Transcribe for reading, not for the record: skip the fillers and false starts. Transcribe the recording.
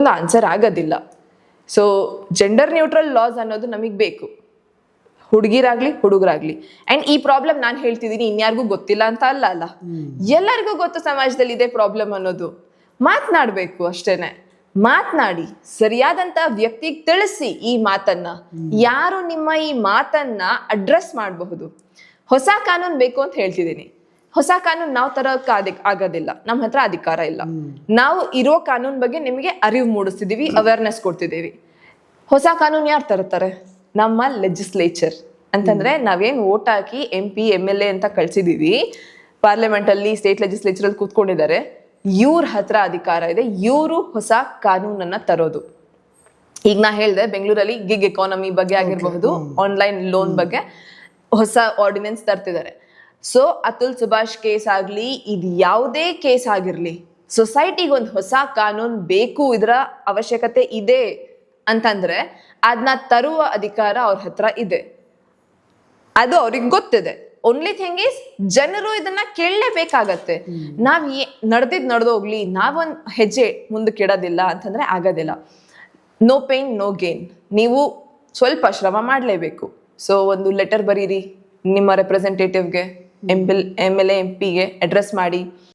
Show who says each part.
Speaker 1: ಒಂದು ಆನ್ಸರ್ ಆಗೋದಿಲ್ಲ. So gender neutral loss ಅನ್ನೋದು ನಮಗೆ ಬೇಕು, ಹುಡುಗಿರಾಗ್ಲಿ ಹುಡುಗರಾಗ್ಲಿ. ಅಂಡ್ ಈ ಪ್ರಾಬ್ಲಮ್ ನಾನು ಹೇಳ್ತಿದ್ದೀನಿ ಇನ್ಯಾರಿಗೂ ಗೊತ್ತಿಲ್ಲ ಅಂತ ಅಲ್ಲ, ಎಲ್ಲರಿಗೂ ಗೊತ್ತು ಸಮಾಜದಲ್ಲಿ ಇದೆ ಪ್ರಾಬ್ಲಮ್ ಅನ್ನೋದು. ಮಾತನಾಡ್ಬೇಕು ಅಷ್ಟೇನೆ, ಮಾತನಾಡಿ ಸರಿಯಾದಂತ ವ್ಯಕ್ತಿಗೆ ತಿಳಿಸಿ ಈ ಮಾತನ್ನ. ಯಾರು ನಿಮ್ಮ ಈ ಮಾತನ್ನ ಅಡ್ರೆಸ್ ಮಾಡಬಹುದು. ಹೊಸ ಕಾನೂನು ಬೇಕು ಅಂತ ಹೇಳ್ತಿದ್ದೀನಿ. ಹೊಸ ಕಾನೂನು ನಾವು ತರೋಕೆ ಆಗೋದಿಲ್ಲ, ನಮ್ಮ ಹತ್ರ ಅಧಿಕಾರ ಇಲ್ಲ. ನಾವು ಇರೋ ಕಾನೂನ್ ಬಗ್ಗೆ ನಿಮಗೆ ಅರಿವು ಮೂಡಿಸ್ತಿದೀವಿ, ಅವೇರ್ನೆಸ್ ಕೊಡ್ತಿದೀವಿ. ಹೊಸ ಕಾನೂನು ಯಾರು ತರುತ್ತಾರೆ? ನಮ್ಮ ಲೆಜಿಸ್ಲೇಚರ್ ಅಂತಂದ್ರೆ ನಾವೇನ್ ವೋಟ್ ಹಾಕಿ MP MLA ಅಂತ ಕಳ್ಸಿದೀವಿ, ಪಾರ್ಲಿಮೆಂಟ್ ಅಲ್ಲಿ ಸ್ಟೇಟ್ ಲೆಜಿಸ್ಲೇಚರ್ ಅಲ್ಲಿ ಕೂತ್ಕೊಂಡಿದ್ದಾರೆ. ಇವ್ರ ಹತ್ರ ಅಧಿಕಾರ ಇದೆ, ಇವರು ಹೊಸ ಕಾನೂನನ್ನ ತರೋದು. ಈಗ ನಾ ಹೇಳ್ದೆ ಬೆಂಗಳೂರಲ್ಲಿ ಗಿಗ್ ಎಕಾನಮಿ ಬಗ್ಗೆ ಆಗಿರಬಹುದು, ಆನ್ಲೈನ್ ಲೋನ್ ಬಗ್ಗೆ ಹೊಸ ಆರ್ಡಿನೆನ್ಸ್ ತರ್ತಿದ್ದಾರೆ. ಸೊ ಅತುಲ್ ಸುಭಾಷ್ ಕೇಸ್ ಆಗ್ಲಿ, ಇದು ಯಾವುದೇ ಕೇಸ್ ಆಗಿರ್ಲಿ, ಸೊಸೈಟಿಗೆ ಒಂದು ಹೊಸ ಕಾನೂನು ಬೇಕು, ಇದರ ಅವಶ್ಯಕತೆ ಇದೆ ಅಂತಂದ್ರೆ ಅದನ್ನ ತರುವ ಅಧಿಕಾರ ಅವ್ರ ಹತ್ರ ಇದೆ. ಅದು ಅವ್ರಿಗೆ ಗೊತ್ತಿದೆ. ಓನ್ಲಿ ಥಿಂಗ್ ಈಸ್ ಜನರು ಇದನ್ನ ಕೇಳಲೇಬೇಕಾಗತ್ತೆ. ನಾವ್ ನಡೆದೋಗ್ಲಿ, ನಾವೊಂದ್ ಹೆಜ್ಜೆ ಮುಂದಕ್ಕೆ ಇಡೋದಿಲ್ಲ ಅಂತಂದ್ರೆ ಆಗೋದಿಲ್ಲ. No pain no gain. ನೀವು ಸ್ವಲ್ಪ ಶ್ರಮ ಮಾಡಲೇಬೇಕು. ಸೊ ಒಂದು ಲೆಟರ್ ಬರೀರಿ ನಿಮ್ಮ ರೆಪ್ರೆಸೆಂಟೇಟಿವ್ಗೆ, MLA MP ಗೆ ಅಡ್ರೆಸ್ ಮಾಡಿ.